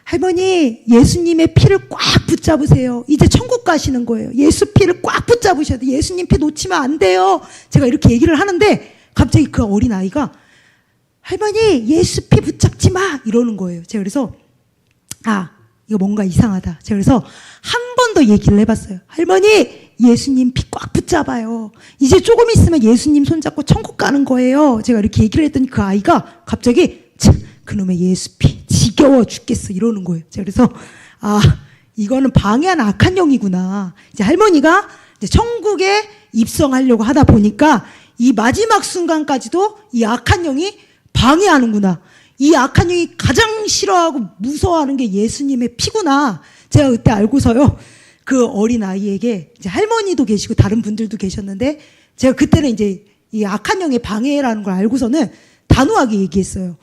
할머니, 예수님의 피를 꽉 붙잡으세요. 이제 천국 가시는 거예요. 예수 피를 꽉 붙잡으셔야 돼요. 예수님 피 놓치면 안 돼요. 제가 이렇게 얘기를 하는데 갑자기 그 어린 아이가 할머니, 예수 피 붙잡지 마 이러는 거예요. 제가 그래서 이거 뭔가 이상하다. 제가 그래서 한 번 더 얘기를 해봤어요. 할머니, 예수님 피 꽉 붙잡아요. 이제 조금 있으면 예수님 손잡고 천국 가는 거예요. 제가 이렇게 얘기를 했더니 그 아이가 갑자기 그놈의 예수 피 지겨워 죽겠어 이러는 거예요. 제가 그래서 이거는 방해하는 악한 영이구나. 이제 할머니가 이제 천국에 입성하려고 하다 보니까 이 마지막 순간까지도 이 악한 영이 방해하는구나. 이 악한 영이 가장 싫어하고 무서워하는 게 예수님의 피구나. 제가 그때 알고서요, 그 어린 아이에게 이제 할머니도 계시고 다른 분들도 계셨는데 제가 그때는 이제 이 악한 영의 방해라는 걸 알고서는 단호하게 얘기했어요.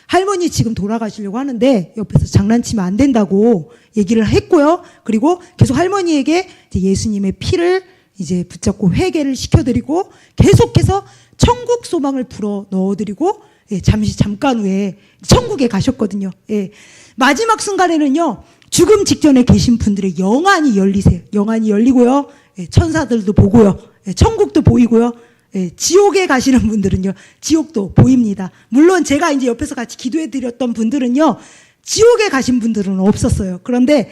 할머니 지금 돌아가시려고 하는데 옆에서 장난치면 안 된다고 얘기를 했고요. 그리고 계속 할머니에게 이제 예수님의 피를 이제 붙잡고 회개를 시켜드리고 계속해서 천국 소망을 불어 넣어드리고 잠깐 후에 천국에 가셨거든요. 마지막 순간에는요, 죽음 직전에 계신 분들의 영안이 열리세요. 영안이 열리고요, 천사들도 보고요, 천국도 보이고요, 지옥에 가시는 분들은요, 지옥도 보입니다. 물론 제가 이제 옆에서 같이 기도해 드렸던 분들은요, 지옥에 가신 분들은 없었어요. 그런데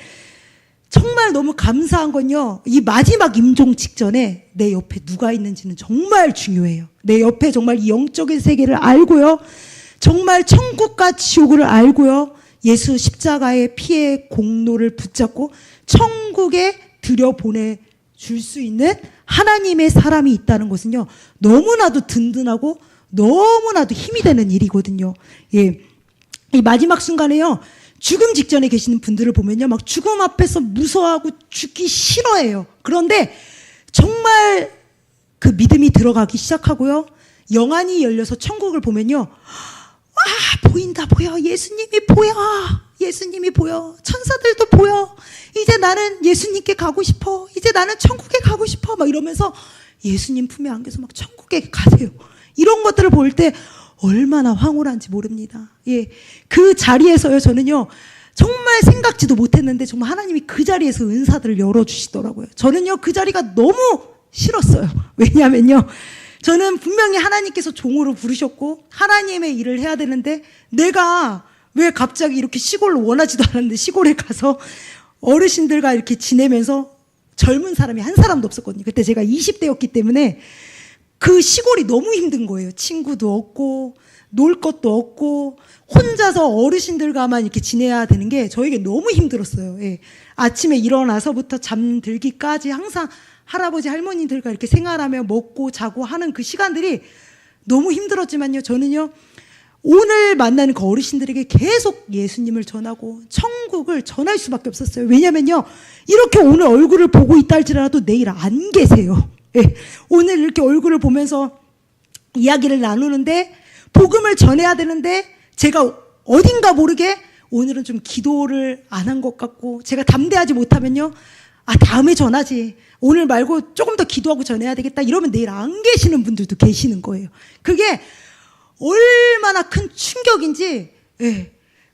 정말 너무 감사한 건요, 이 마지막 임종 직전에 내 옆에 누가 있는지는 정말 중요해요. 내 옆에 정말 이 영적인 세계를 알고요, 정말 천국과 지옥을 알고요, 예수 십자가의 피의 공로를 붙잡고 천국에 들여보내 줄 수 있는 하나님의 사람이 있다는 것은요, 너무나도 든든하고 너무나도 힘이 되는 일이거든요. 이 마지막 순간에요, 죽음 직전에 계시는 분들을 보면요, 막 죽음 앞에서 무서워하고 죽기 싫어해요. 그런데 정말 그 믿음이 들어가기 시작하고요, 영안이 열려서 천국을 보면요, 보인다, 보여. 예수님이 보여. 예수님이 보여. 천사들도 보여. 이제 나는 예수님께 가고 싶어. 이제 나는 천국에 가고 싶어. 막 이러면서 예수님 품에 안겨서 막 천국에 가세요. 이런 것들을 볼 때 얼마나 황홀한지 모릅니다. 그 자리에서요, 저는요, 정말 생각지도 못했는데 정말 하나님이 그 자리에서 은사들을 열어주시더라고요. 저는요, 그 자리가 너무 싫었어요. 왜냐하면요, 저는 분명히 하나님께서 종으로 부르셨고 하나님의 일을 해야 되는데 내가 왜 갑자기 이렇게 시골로 원하지도 않았는데 시골에 가서 어르신들과 이렇게 지내면서 젊은 사람이 한 사람도 없었거든요. 그때 제가 20대였기 때문에 그 시골이 너무 힘든 거예요. 친구도 없고 놀 것도 없고 혼자서 어르신들과만 이렇게 지내야 되는 게 저에게 너무 힘들었어요. 아침에 일어나서부터 잠들기까지 항상 할아버지 할머니들과 이렇게 생활하며 먹고 자고 하는 그 시간들이 너무 힘들었지만요, 저는요, 오늘 만나는 그 어르신들에게 계속 예수님을 전하고 천국을 전할 수밖에 없었어요. 왜냐면요, 이렇게 오늘 얼굴을 보고 있다 할지라도 내일 안 계세요. 오늘 이렇게 얼굴을 보면서 이야기를 나누는데 복음을 전해야 되는데 제가 어딘가 모르게 오늘은 좀 기도를 안 한 것 같고 제가 담대하지 못하면요, 다음에 전하지, 오늘 말고 조금 더 기도하고 전해야 되겠다 이러면 내일 안 계시는 분들도 계시는 거예요. 그게 얼마나 큰 충격인지,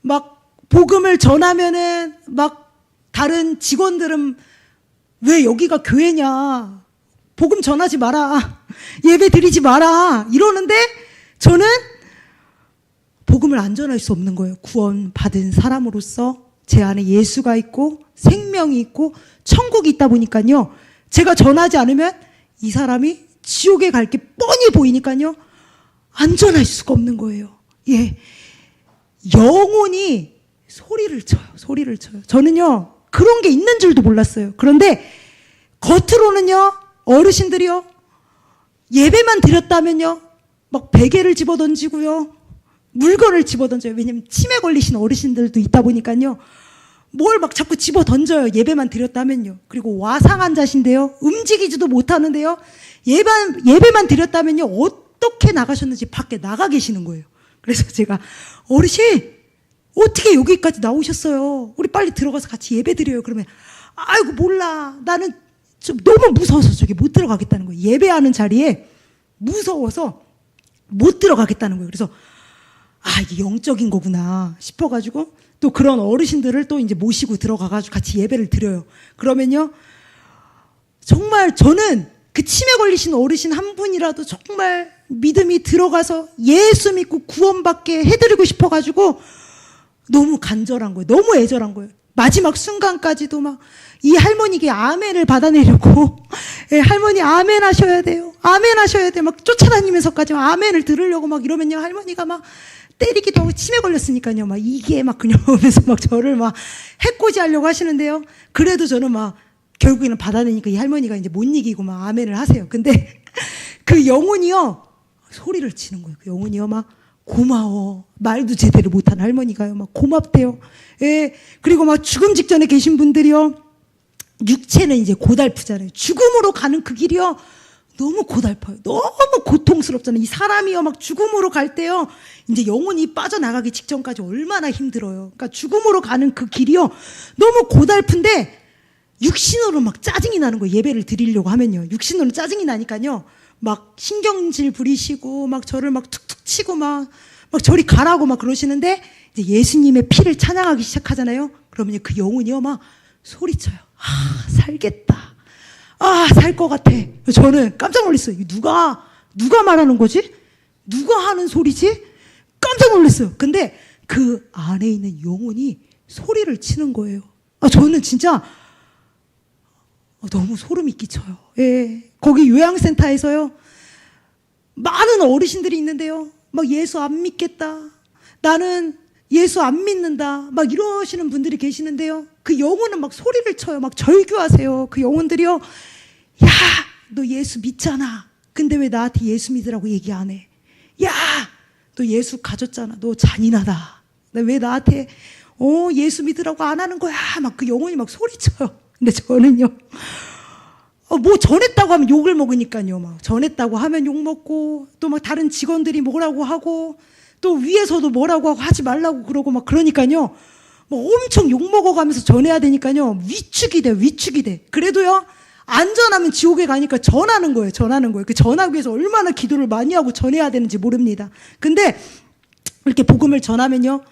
막 복음을 전하면은 막 다른 직원들은 왜 여기가 교회냐, 복음 전하지 마라, 예배 드리지 마라 이러는데 저는 복음을 안 전할 수 없는 거예요. 구원 받은 사람으로서 제 안에 예수가 있고 생명이 있고 천국이 있다 보니까요, 제가 전하지 않으면 이 사람이 지옥에 갈 게 뻔히 보이니까요, 안전할 수가 없는 거예요. 예. 영혼이 소리를 쳐요. 소리를 쳐요. 저는요, 그런 게 있는 줄도 몰랐어요. 그런데 겉으로는요, 어르신들이요, 예배만 드렸다면요, 막 베개를 집어 던지고요, 물건을 집어 던져요. 왜냐면 치매 걸리신 어르신들도 있다 보니까요, 뭘 막 자꾸 집어 던져요. 예배만 드렸다면요. 그리고 와상환자신데요, 움직이지도 못하는데요, 예배만 드렸다면요, 어떻게 나가셨는지 밖에 나가 계시는 거예요. 그래서 제가, 어르신, 어떻게 여기까지 나오셨어요? 우리 빨리 들어가서 같이 예배 드려요. 그러면, 아이고, 몰라. 나는 좀 너무 무서워서 저기 못 들어가겠다는 거예요. 예배하는 자리에 무서워서 못 들어가겠다는 거예요. 그래서, 이게 영적인 거구나 싶어가지고, 또 그런 어르신들을 또 이제 모시고 들어가가지고 같이 예배를 드려요. 그러면요, 정말 저는 그 치매 걸리신 어르신 한 분이라도 정말 믿음이 들어가서 예수 믿고 구원받게 해드리고 싶어가지고 너무 간절한 거예요. 너무 애절한 거예요. 마지막 순간까지도 막 이 할머니께 아멘을 받아내려고, 예, 할머니 아멘 하셔야 돼요. 아멘 하셔야 돼요. 막 쫓아다니면서까지 아멘을 들으려고 막 이러면요, 할머니가 막 때리기도 하고 치매 걸렸으니까요, 막 이게 막 그냥 오면서 막 저를 막 해코지 하려고 하시는데요. 그래도 저는 막 결국에는 받아내니까 이 할머니가 이제 못 이기고 막 아멘을 하세요. 근데 그 영혼이요, 소리를 치는 거예요. 그 영혼이요, 막 고마워. 말도 제대로 못하는 할머니가요, 막 고맙대요. 예. 그리고 막 죽음 직전에 계신 분들이요, 육체는 이제 고달프잖아요. 죽음으로 가는 그 길이요, 너무 고달파요. 너무 고통스럽잖아요. 이 사람이요, 막 죽음으로 갈 때요, 이제 영혼이 빠져나가기 직전까지 얼마나 힘들어요. 그러니까 죽음으로 가는 그 길이요, 너무 고달픈데, 육신으로 막 짜증이 나는 거예요. 예배를 드리려고 하면요. 육신으로 짜증이 나니까요, 막 신경질 부리시고, 막 저를 막 툭툭 치고 막 저리 가라고 막 그러시는데, 이제 예수님의 피를 찬양하기 시작하잖아요. 그러면 그 영혼이요, 막 소리쳐요. 살겠다. 살 것 같아. 저는 깜짝 놀랐어요. 누가 말하는 거지? 누가 하는 소리지? 깜짝 놀랐어요. 근데 그 안에 있는 영혼이 소리를 치는 거예요. 저는 진짜 너무 소름이 끼쳐요. 예. 거기 요양센터에서요, 많은 어르신들이 있는데요, 막 예수 안 믿겠다, 나는 예수 안 믿는다, 막 이러시는 분들이 계시는데요, 그 영혼은 막 소리를 쳐요. 막 절규하세요. 그 영혼들이요, 야, 너 예수 믿잖아. 근데 왜 나한테 예수 믿으라고 얘기 안 해? 야, 너 예수 가졌잖아. 너 잔인하다. 왜 나한테 예수 믿으라고 안 하는 거야? 막 그 영혼이 막 소리쳐요. 근데 저는요, 뭐 전했다고 하면 욕을 먹으니까요. 막 전했다고 하면 욕 먹고, 또 막 다른 직원들이 뭐라고 하고, 또 위에서도 뭐라고 하고 하지 말라고 그러고 막 그러니까요, 뭐 엄청 욕 먹어가면서 전해야 되니까요, 위축이 돼. 그래도요, 안전하면 지옥에 가니까 전하는 거예요. 그 전하기 위해서 얼마나 기도를 많이 하고 전해야 되는지 모릅니다. 근데 이렇게 복음을 전하면요,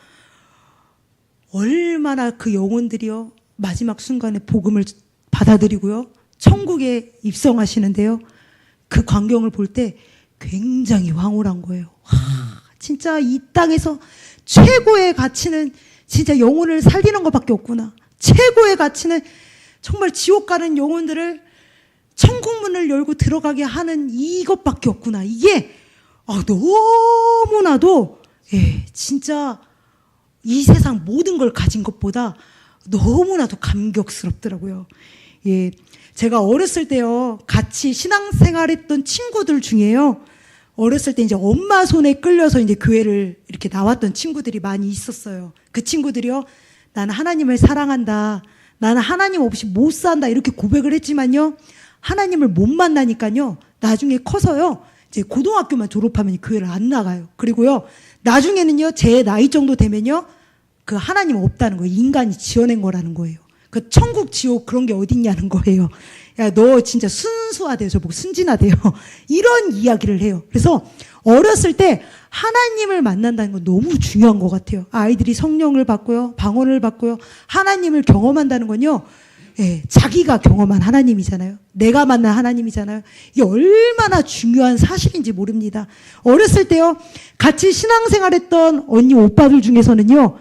얼마나 그 영혼들이요, 마지막 순간에 복음을 받아들이고요, 천국에 입성하시는데요, 그 광경을 볼 때 굉장히 황홀한 거예요. 진짜 이 땅에서 최고의 가치는 진짜 영혼을 살리는 것밖에 없구나. 최고의 가치는 정말 지옥 가는 영혼들을 천국 문을 열고 들어가게 하는 이것밖에 없구나. 이게 너무나도, 예, 진짜 이 세상 모든 걸 가진 것보다 너무나도 감격스럽더라고요. 예, 제가 어렸을 때요, 같이 신앙생활했던 친구들 중에요, 어렸을 때 이제 엄마 손에 끌려서 이제 교회를 이렇게 나왔던 친구들이 많이 있었어요. 그 친구들이요, 나는 하나님을 사랑한다, 나는 하나님 없이 못 산다, 이렇게 고백을 했지만요, 하나님을 못 만나니까요, 나중에 커서요, 이제 고등학교만 졸업하면 교회를 안 나가요. 그리고요, 나중에는요, 제 나이 정도 되면요, 그 하나님 없다는 거예요. 인간이 지어낸 거라는 거예요. 그 천국 지옥 그런 게 어딨냐는 거예요. 야, 너 진짜 순수하대요. 저보고 순진하대요. 이런 이야기를 해요. 그래서 어렸을 때 하나님을 만난다는 건 너무 중요한 것 같아요. 아이들이 성령을 받고요, 방언을 받고요, 하나님을 경험한다는 건요, 예, 자기가 경험한 하나님이잖아요. 내가 만난 하나님이잖아요. 이게 얼마나 중요한 사실인지 모릅니다. 어렸을 때요, 같이 신앙생활했던 언니 오빠들 중에서는요,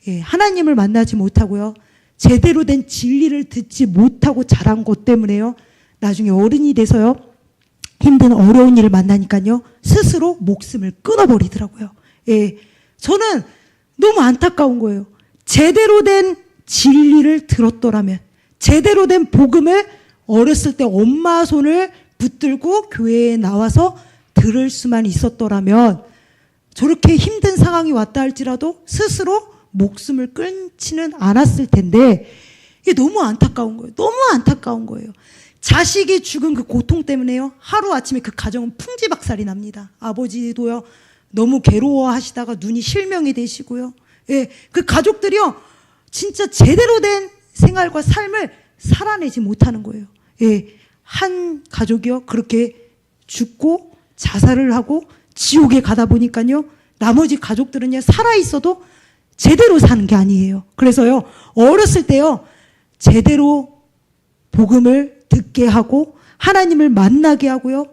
예, 하나님을 만나지 못하고요, 제대로 된 진리를 듣지 못하고 자란 것 때문에요, 나중에 어른이 돼서요, 힘든 어려운 일을 만나니까요. 스스로 목숨을 끊어버리더라고요. 예. 저는 너무 안타까운 거예요. 제대로 된 진리를 들었더라면, 제대로 된 복음을 어렸을 때 엄마 손을 붙들고 교회에 나와서 들을 수만 있었더라면 저렇게 힘든 상황이 왔다 할지라도 스스로 목숨을 끊지는 않았을 텐데, 이게 너무 안타까운 거예요. 너무 안타까운 거예요. 자식이 죽은 그 고통 때문에요. 하루아침에 그 가정은 풍지박살이 납니다. 아버지도요. 너무 괴로워하시다가 눈이 실명이 되시고요. 예, 그 가족들이요. 진짜 제대로 된 생활과 삶을 살아내지 못하는 거예요. 예, 한 가족이요. 그렇게 죽고 자살을 하고 지옥에 가다 보니까요. 나머지 가족들은요. 살아있어도 제대로 사는 게 아니에요. 그래서요. 어렸을 때요. 제대로 복음을 듣게 하고 하나님을 만나게 하고요.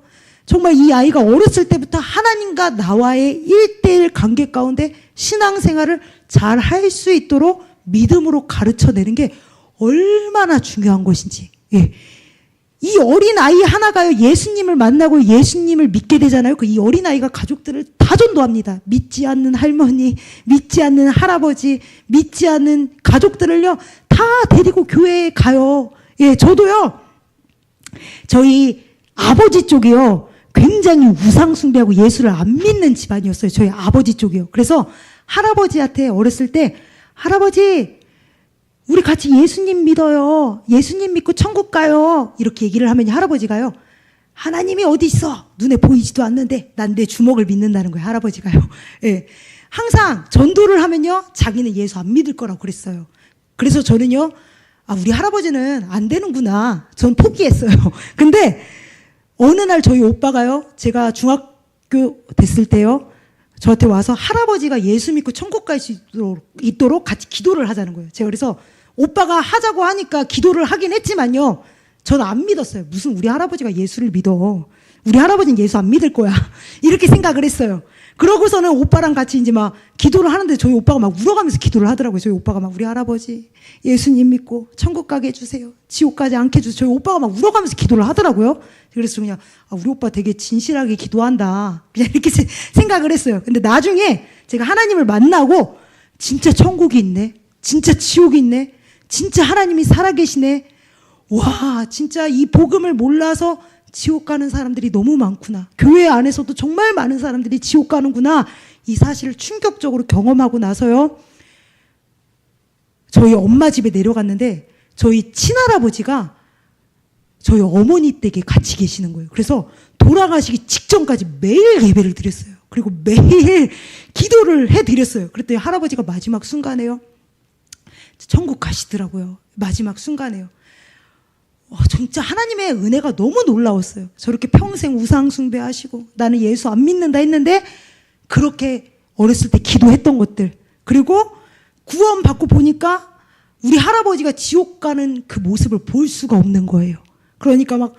정말 이 아이가 어렸을 때부터 하나님과 나와의 1:1 관계 가운데 신앙생활을 잘 할 수 있도록 믿음으로 가르쳐내는 게 얼마나 중요한 것인지. 예. 이 어린아이 하나가요. 예수님을 만나고 예수님을 믿게 되잖아요. 이 어린아이가 가족들을 다 전도합니다. 믿지 않는 할머니, 믿지 않는 할아버지, 믿지 않는 가족들을요. 다 데리고 교회에 가요. 예, 저도요. 저희 아버지 쪽이요. 굉장히 우상숭배하고 예수를 안 믿는 집안이었어요. 저희 아버지 쪽이요. 그래서 할아버지한테 어렸을 때 할아버지 우리 같이 예수님 믿어요. 예수님 믿고 천국 가요. 이렇게 얘기를 하면 할아버지가요. 하나님이 어디 있어? 눈에 보이지도 않는데 난 내 주먹을 믿는다는 거예요. 할아버지가요. 예. 항상 전도를 하면요. 자기는 예수 안 믿을 거라고 그랬어요. 그래서 저는요. 아, 우리 할아버지는 안 되는구나. 전 포기했어요. 근데 어느 날 저희 오빠가요. 제가 중학교 됐을 때요. 저한테 와서 할아버지가 예수 믿고 천국 갈 수 있도록 같이 기도를 하자는 거예요. 제가 그래서 오빠가 하자고 하니까 기도를 하긴 했지만요. 저는 안 믿었어요. 무슨 우리 할아버지가 예수를 믿어. 우리 할아버지는 예수 안 믿을 거야. 이렇게 생각을 했어요. 그러고서는 오빠랑 같이 이제 막 기도를 하는데 저희 오빠가 막 울어가면서 기도를 하더라고요. 저희 오빠가 막 우리 할아버지 예수님 믿고 천국 가게 해주세요. 지옥 가지 않게 해주세요. 저희 오빠가 막 울어가면서 기도를 하더라고요. 그래서 그냥 아, 우리 오빠 되게 진실하게 기도한다. 그냥 이렇게 생각을 했어요. 근데 나중에 제가 하나님을 만나고 진짜 천국이 있네. 진짜 지옥이 있네. 진짜 하나님이 살아계시네. 와, 진짜 이 복음을 몰라서 지옥 가는 사람들이 너무 많구나. 교회 안에서도 정말 많은 사람들이 지옥 가는구나. 이 사실을 충격적으로 경험하고 나서요. 저희 엄마 집에 내려갔는데 저희 친할아버지가 저희 어머니 댁에 같이 계시는 거예요. 그래서 돌아가시기 직전까지 매일 예배를 드렸어요. 그리고 매일 기도를 해드렸어요. 그랬더니 할아버지가 마지막 순간에요. 천국 가시더라고요. 마지막 순간에요. 진짜 하나님의 은혜가 너무 놀라웠어요. 저렇게 평생 우상 숭배하시고 나는 예수 안 믿는다 했는데 그렇게 어렸을 때 기도했던 것들, 그리고 구원 받고 보니까 우리 할아버지가 지옥 가는 그 모습을 볼 수가 없는 거예요. 그러니까 막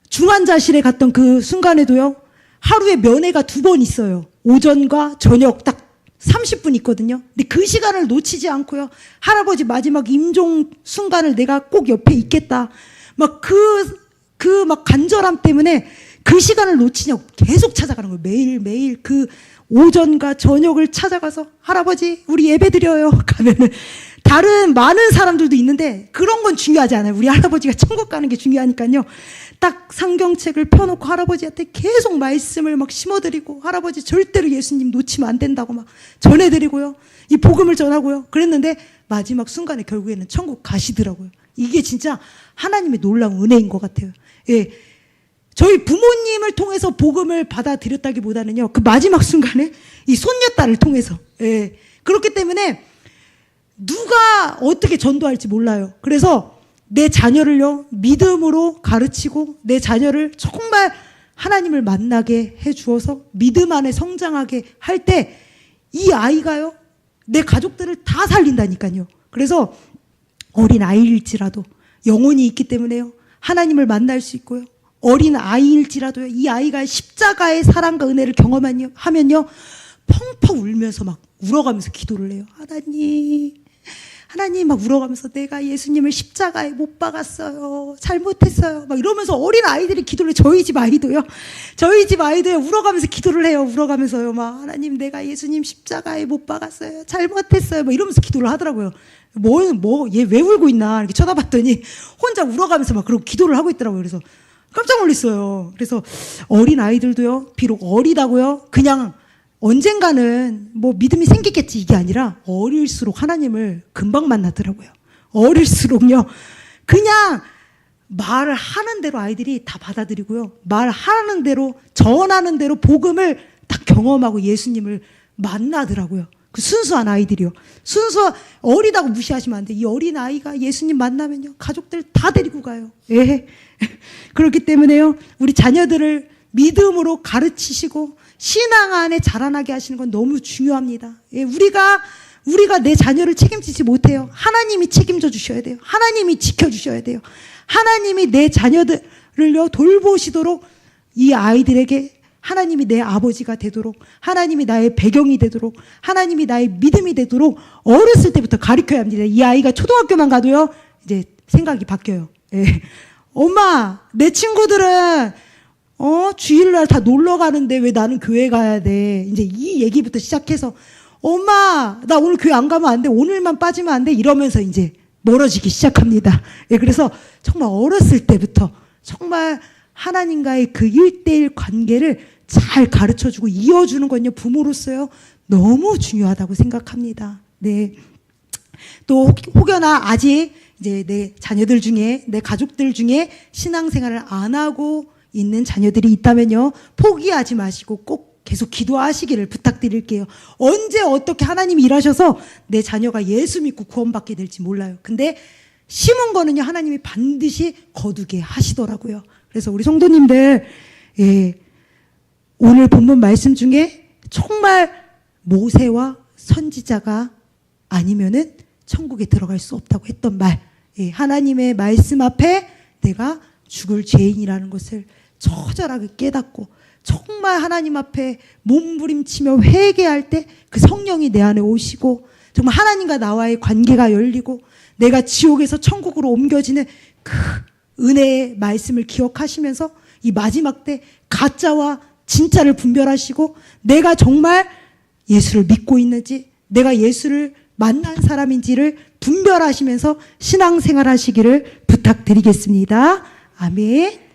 중환자실에 갔던 그 순간에도요. 하루에 면회가 2번 있어요. 오전과 저녁 딱 30분 있거든요. 근데 그 시간을 놓치지 않고요. 할아버지 마지막 임종 순간을 내가 꼭 옆에 있겠다. 막 막 간절함 때문에 그 시간을 놓치냐고 계속 찾아가는 거예요. 매일매일 그 오전과 저녁을 찾아가서 할아버지 우리 예배 드려요. 가면은 다른 많은 사람들도 있는데 그런 건 중요하지 않아요. 우리 할아버지가 천국 가는 게 중요하니까요. 딱 성경책을 펴놓고 할아버지한테 계속 말씀을 막 심어드리고 할아버지 절대로 예수님 놓치면 안 된다고 막 전해드리고요. 이 복음을 전하고요. 그랬는데 마지막 순간에 결국에는 천국 가시더라고요. 이게 진짜 하나님의 놀라운 은혜인 것 같아요. 예. 저희 부모님을 통해서 복음을 받아들였다기보다는요. 그 마지막 순간에 이 손녀딸을 통해서. 예. 그렇기 때문에 누가 어떻게 전도할지 몰라요. 그래서 내 자녀를요, 믿음으로 가르치고 내 자녀를 정말 하나님을 만나게 해 주어서 믿음 안에 성장하게 할 때 이 아이가요, 내 가족들을 다 살린다니까요. 그래서 어린 아이일지라도 영혼이 있기 때문에요, 하나님을 만날 수 있고요. 어린 아이일지라도요, 이 아이가 십자가의 사랑과 은혜를 경험하면요, 펑펑 울면서 막 울어가면서 기도를 해요. 하나님 막 울어가면서 내가 예수님을 십자가에 못 박았어요. 잘못했어요. 막 이러면서 어린 아이들이 기도를 해요. 저희 집 아이도요. 울어가면서 기도를 해요. 울어가면서요. 막 하나님 내가 예수님 십자가에 못 박았어요. 잘못했어요. 막 이러면서 기도를 하더라고요. 얘 왜 울고 있나 이렇게 쳐다봤더니 혼자 울어가면서 막 그러고 기도를 하고 있더라고요. 그래서 깜짝 놀랐어요. 그래서 어린 아이들도요. 비록 어리다고요. 그냥 언젠가는 뭐 믿음이 생기겠지 이게 아니라 어릴수록 하나님을 금방 만나더라고요. 어릴수록요. 그냥 말을 하는 대로 아이들이 다 받아들이고요. 말하는 대로 전하는 대로 복음을 딱 경험하고 예수님을 만나더라고요. 그 순수한 아이들이요. 어리다고 무시하시면 안 돼. 이 어린 아이가 예수님 만나면요. 가족들 다 데리고 가요. 예. 그렇기 때문에요. 우리 자녀들을 믿음으로 가르치시고 신앙 안에 자라나게 하시는 건 너무 중요합니다. 예, 우리가 내 자녀를 책임지지 못해요. 하나님이 책임져 주셔야 돼요. 하나님이 지켜주셔야 돼요. 하나님이 내 자녀들을요 돌보시도록 이 아이들에게 하나님이 내 아버지가 되도록 하나님이 나의 배경이 되도록 하나님이 나의 믿음이 되도록 어렸을 때부터 가르쳐야 합니다. 이 아이가 초등학교만 가도요 이제 생각이 바뀌어요. 예. 엄마 내 친구들은 주일날 다 놀러 가는데 왜 나는 교회 가야 돼? 이제 이 얘기부터 시작해서 엄마 나 오늘 교회 안 가면 안 돼. 오늘만 빠지면 안 돼. 이러면서 이제 멀어지기 시작합니다. 예, 그래서 정말 어렸을 때부터 정말 하나님과의 그 1대1 관계를 잘 가르쳐주고 이어주는 건요 부모로서요 너무 중요하다고 생각합니다. 네. 또 혹여나 아직 이제 내 자녀들 중에 내 가족들 중에 신앙생활을 안 하고 있는 자녀들이 있다면요 포기하지 마시고 꼭 계속 기도하시기를 부탁드릴게요. 언제 어떻게 하나님이 일하셔서 내 자녀가 예수 믿고 구원받게 될지 몰라요. 근데 심은 거는요 하나님이 반드시 거두게 하시더라고요. 그래서 우리 성도님들 오늘 본문 말씀 중에 정말 모세와 선지자가 아니면은 천국에 들어갈 수 없다고 했던 말, 하나님의 말씀 앞에 내가 죽을 죄인이라는 것을 처절하게 깨닫고 정말 하나님 앞에 몸부림치며 회개할 때 그 성령이 내 안에 오시고 정말 하나님과 나와의 관계가 열리고 내가 지옥에서 천국으로 옮겨지는 그 은혜의 말씀을 기억하시면서 이 마지막 때 가짜와 진짜를 분별하시고 내가 정말 예수를 믿고 있는지 내가 예수를 만난 사람인지를 분별하시면서 신앙생활 하시기를 부탁드리겠습니다. 아멘.